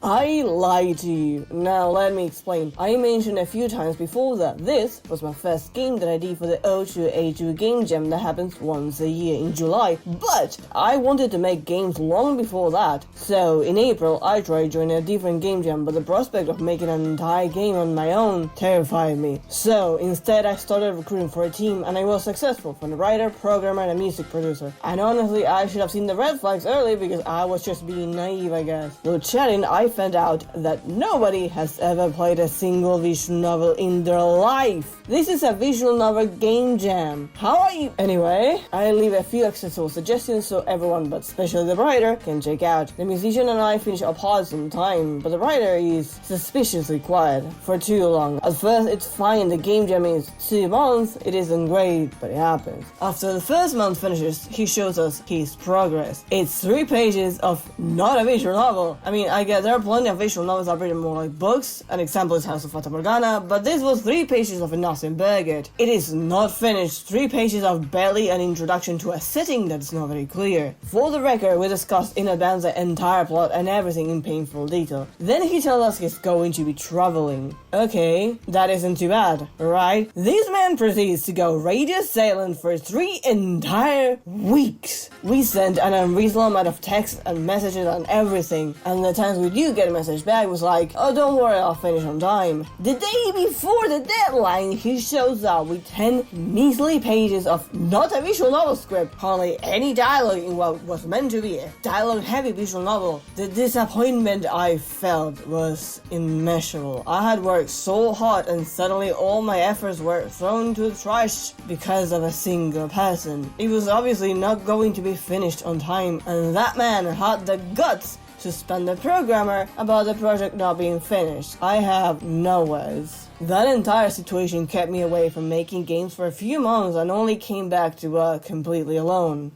I lied to you. Now let me explain. I mentioned a few times before that this was my first game that I did for the O2A2 Game Jam that happens once a year in July, but I wanted to make games long before that. So in April, I tried joining a different game jam, but the prospect of making an entire game on my own terrified me. So instead, I started recruiting for a team, and I was successful from a writer, programmer, and a music producer. And honestly, I should have seen the red flags early because I was just being naive, I guess. While chatting, I found out that nobody has ever played a single visual novel in their life. This is a visual novel game jam. How are you? Anyway, I leave a few accessible suggestions so everyone, but especially the writer, can check out. The musician and I finish our pods on time, but the writer is suspiciously quiet for too long. At first, it's fine. The game jam is 2 months. It isn't great, but it happens. After the first month finishes, he shows us his progress. It's 3 pages of not a visual novel. I mean, I get there are plenty of visual novels that are written more like books. An example is House of Fata Morgana, but this was 3 pages of a nothing burger. It is not finished. 3 pages of barely an introduction to a setting that's not very clear. For the record, we discussed in advance the entire plot and everything in painful detail. Then he tells us he's going to be traveling. Okay, that isn't too bad, right? This man proceeds to go radio silent for 3 entire weeks. We sent an unreasonable amount of text and messages and everything, and the times we do get a message back was like, oh, don't worry, I'll finish on time. The day before the deadline, he shows up with 10 measly pages of not a visual novel script, hardly any dialogue in what was meant to be a dialogue-heavy visual novel. The disappointment I felt was immeasurable. I had worked so hard and suddenly all my efforts were thrown to the trash because of a single person. It was obviously not going to be finished on time, and that man had the guts to spend the programmer about the project not being finished. I have no words. That entire situation kept me away from making games for a few months and only came back to work completely alone.